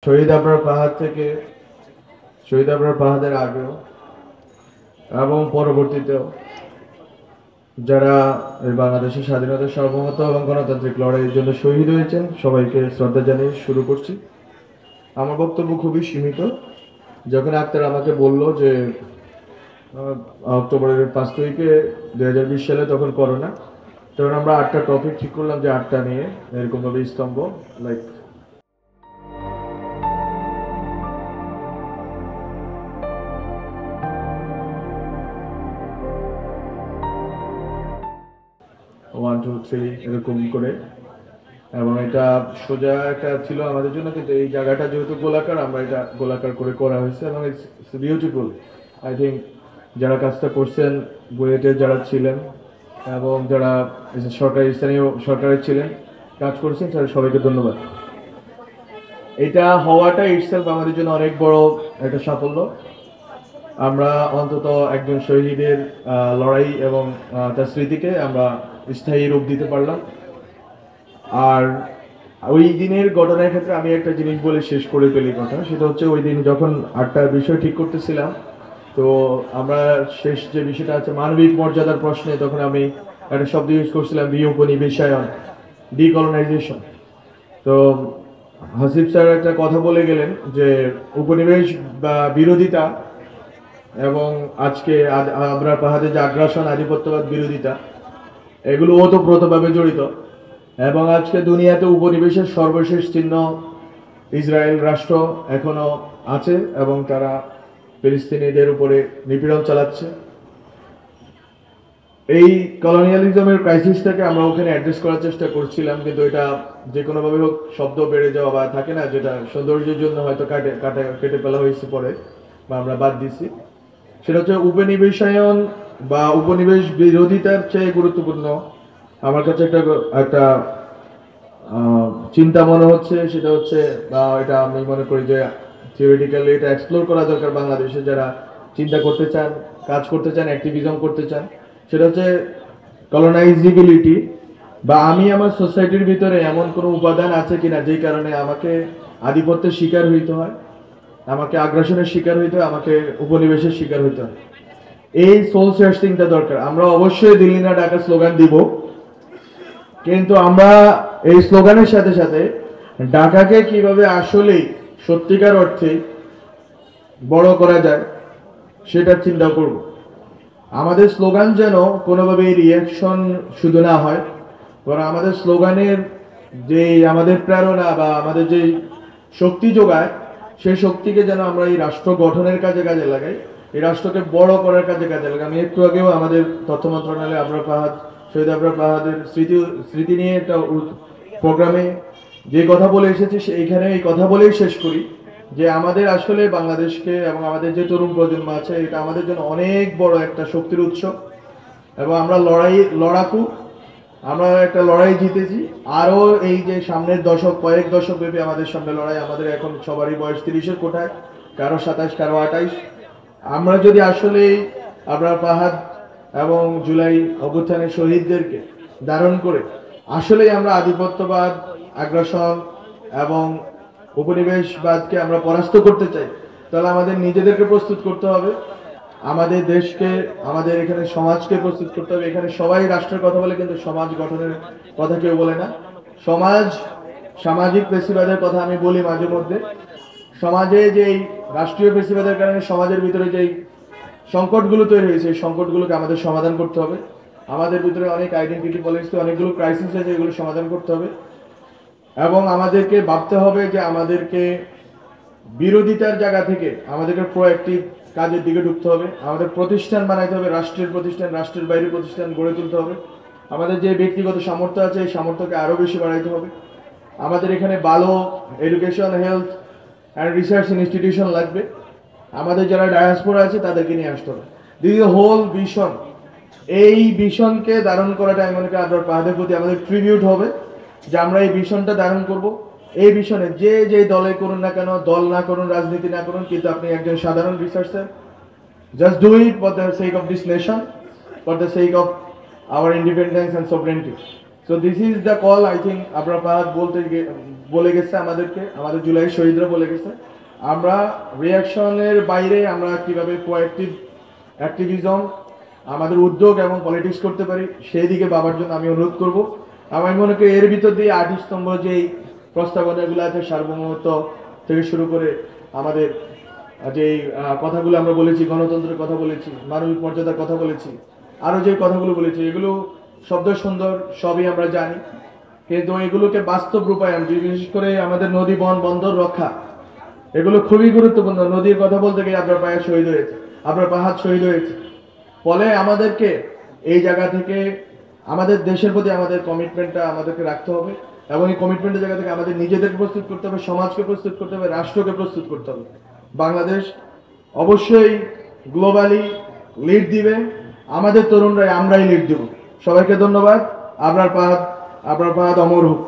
শহীদ আবরার পাহাড় থেকে শহীদ আবরার পাহাড়ের আগেও এবং পরবর্তীতেও যারা এই বাংলাদেশের স্বাধীনতা সার্বভৌমত্ব এবং গণতান্ত্রিক লড়াইয়ের জন্য শহীদ হয়েছেন সবাইকে শ্রদ্ধা জানিয়ে শুরু করছি। আমার বক্তব্য খুবই সীমিত। যখন আক্তার আমাকে বলল যে অক্টোবরের 5 তারিখে 2020 সালে তখন করোনা, তখন আমরা 8টা টপিক ঠিক করলাম যে 8টা নিয়ে এরকমভাবে স্তম্ভ লাইক ওয়ান টু থ্রি এরকম করে, এবং এটা সোজা একটা ছিল আমাদের জন্য, কিন্তু এই জায়গাটা যেহেতু গোলাকার আমরা এটা গোলাকার করে করা হয়েছে এবং ইটস বিউটিফুল। আই থিঙ্ক যারা কাজটা করছেন বুয়েটের যারা ছিলেন এবং যারা সরকারি স্থানীয় সরকারের ছিলেন কাজ করছেন তাদের সবাইকে ধন্যবাদ। এটা হওয়াটা ইটসেলফ আমাদের জন্য অনেক বড় একটা সাফল্য। আমরা অন্তত একজন শহীদের লড়াই এবং তার স্মৃতিকে আমরা স্থায়ী রূপ দিতে পারলাম। আর ওই দিনের ঘটনার ক্ষেত্রে আমি একটা জিনিস বলে শেষ করে ফেলি কথা, সেটা হচ্ছে ওই দিন যখন 8টা বিষয় ঠিক করতেছিলাম, তো আমরা শেষ যে বিষয়টা আছে মানবিক মর্যাদার প্রশ্নে, তখন আমি একটা শব্দ ইউজ করছিলাম বিউপনিবেশায়ন, ডিকলোনাইজেশন। তো হাসিব স্যার একটা কথা বলে গেলেন যে উপনিবেশ বা বিরোধিতা এবং আজকে আমরা পাহাড়ে যে আগ্রাসন আধিপত্যবাদ বিরোধিতা, এগুলো ওতপ্রোতভাবে জড়িত। এবং আজকে দুনিয়াতে উপনিবেশের সর্বশেষ চিহ্ন ইসরায়েল রাষ্ট্র এখনো আছে এবং তারা ফিলিস্তিনিদের উপরে নিপীড়ন চালাচ্ছে। এই কলোনিয়ালিজমের ক্রাইসিসটাকে আমরা ওখানে অ্যাড্রেস করার চেষ্টা করছিলাম, কিন্তু এটা যে কোনোভাবে হোক শব্দ বেড়ে যাওয়া বা থাকে না যেটা সৌন্দর্যের জন্য হয়তো কেটে ফেলা হয়েছে পরে বা আমরা বাদ দিছি, সেটা হচ্ছে উপনিবেশায়ন বা উপনিবেশ বিরোধিতার চেয়ে গুরুত্বপূর্ণ আমার কাছে একটা চিন্তা মনে হচ্ছে। সেটা হচ্ছে বা এটা আমি মনে করি যে থিওরিটিক্যালি এটা এক্সপ্লোর করা দরকার বাংলাদেশে যারা চিন্তা করতে চান, কাজ করতে চান, অ্যাক্টিভিজম করতে চান। সেটা হচ্ছে কলোনাইজিবিলিটি, বা আমি আমার সোসাইটির ভিতরে এমন কোনো উপাদান আছে কিনা যেই কারণে আমাকে আধিপত্যের শিকার হইতে হয়, আমাকে আগ্রাসনের শিকার হইতে হয়, আমাকে উপনিবেশের শিকার হইতে হয়। এই সোল সার্চিংটা দরকার। আমরা অবশ্যই দিল্লি না ঢাকা স্লোগান দিব, কিন্তু আমরা এই স্লোগানের সাথে সাথে ঢাকাকে কিভাবে আসলেই সত্যিকার অর্থে বড় করা যায় সেটা চিন্তা করব। আমাদের স্লোগান যেন কোনোভাবে রিয়াকশন শুধু না হয়, বরং আমাদের স্লোগানের যে আমাদের প্রেরণা বা আমাদের যে শক্তি যোগায়, সেই শক্তিকে যেন আমরা এই রাষ্ট্র গঠনের কাজে কাজে লাগাই, এই রাষ্ট্রকে বড় করার কাজে কাজে লাগাই। আমি একটু আগেও আমাদের তথ্য মন্ত্রণালয়ে আবরার পাহাড়, শহীদ আবরার পাহাড়ের স্মৃতি নিয়ে একটা প্রোগ্রামে যে কথা বলে এসেছি এইখানে এই কথা বলেই শেষ করি যে আমাদের আসলে বাংলাদেশকে এবং আমাদের যে তরুণ প্রজন্ম আছে এটা আমাদের জন্য অনেক বড় একটা শক্তির উৎস, এবং আমরা লড়াকু, আমরা একটা লড়াই জিতেছি। আরও এই যে সামনের কয়েক দশক ব্যাপী আমাদের সামনে লড়াই। আমাদের এখন সবারই বয়স 30-এর কোঠায়, কারো 27, কারো 28। আমরা যদি আসলে আমরা পাহাড় এবং জুলাই অভ্যুত্থানের শহীদদেরকে ধারণ করে আসলেই আমরা আধিপত্যবাদ, আগ্রাসন এবং উপনিবেশবাদকে আমরা পরাস্ত করতে চাই, তাহলে আমাদের নিজেদেরকে প্রস্তুত করতে হবে, আমাদের দেশকে, আমাদের এখানে সমাজকে প্রস্তুত করতে হবে। এখানে সবাই রাষ্ট্রের কথা বলে, কিন্তু সমাজ গঠনের কথা কেউ বলে না। সামাজিক পেশিবাদের কথা আমি বলি মাঝে মধ্যে। সমাজে যেই রাষ্ট্রীয় পেশিবাদের কারণে সমাজের ভিতরে যেই সংকটগুলো তৈরি হয়েছে, এই সংকটগুলোকে আমাদের সমাধান করতে হবে। আমাদের ভিতরে অনেক আইডেন্টিটি পলিটিক্স, অনেকগুলো ক্রাইসিস আছে, এগুলো সমাধান করতে হবে। এবং আমাদেরকে ভাবতে হবে যে আমাদেরকে বিরোধিতার জায়গা থেকে আমাদেরকে প্রোঅ্যাক্টিভ কাজের দিকে ঢুকতে হবে। আমাদের প্রতিষ্ঠান বানাইতে হবে, রাষ্ট্রের প্রতিষ্ঠান, রাষ্ট্রের বাইরে প্রতিষ্ঠান গড়ে তুলতে হবে। আমাদের যে ব্যক্তিগত সামর্থ্য আছে এই সামর্থ্যকে আরও বেশি বাড়াইতে হবে। আমাদের এখানে ভালো education, health and research institution লাগবে। আমাদের যারা ডায়াসপোরা আছে তাদেরকে নিয়ে আসতে হবে। This is whole vision. এই ভিশনকে ধারণ করাটা আমি মনে করি আবরার পাহাড়ের প্রতি আমাদের ট্রিবিউট হবে, যে আমরা এই ভিশনটা ধারণ করব। এই ভিশনে যে দলে করুন না কেন, দল না করুন, রাজনীতি না করুন, কিন্তু আপনি একজন সাধারণ researcher, just do it for the sake of this nation, for the sake of our independence and sovereignty. So this is the call. I think আপনার ফাহাদ বলে গেছে আমাদেরকে, আমাদের জুলাই শহীদরা বলে গেছে, আমরা রিয়াকশনের বাইরে আমরা কিভাবে প্রোঅ্যাক্টিভ অ্যাক্টিভিজম, আমাদের উদ্যোগ এবং পলিটিক্স করতে পারি সেই দিকে ভাবার জন্য আমি অনুরোধ করব। আমি মনে করি এর ভিতর দিয়ে 8 স্তম্ভ যেই প্রস্তাবনাগুলো আছে, সার্বভৌমত্ব থেকে শুরু করে আমাদের যেই কথাগুলো আমরা বলেছি, গণতন্ত্রের কথা বলেছি, মানবিক মর্যাদার কথা বলেছি, আরও যে কথাগুলো বলেছি, এগুলো শব্দ সুন্দর, সবই আমরা জানি, কিন্তু এগুলোকে বাস্তব রূপায়ণ, বিশেষ করে আমাদের নদী বন বন্দর রক্ষা, এগুলো খুবই গুরুত্বপূর্ণ। নদীর কথা বলতে গিয়ে আপনার পায়ে শহীদ হয়েছে, আপনার পাহাড় শহীদ হয়েছে। ফলে আমাদেরকে এই জায়গা থেকে আমাদের দেশের প্রতি আমাদের কমিটমেন্টটা আমাদেরকে রাখতে হবে, এবং এই কমিটমেন্টের জায়গা থেকে আমাদের নিজেদের প্রস্তুত করতে হবে, সমাজকে প্রস্তুত করতে হবে, রাষ্ট্রকে প্রস্তুত করতে হবে। বাংলাদেশ অবশ্যই গ্লোবালি লিড দিবে, আমাদের তরুণরাই আমরাই লিড দেব। সবাইকে ধন্যবাদ। আপনার পাহাড় অমর হোক।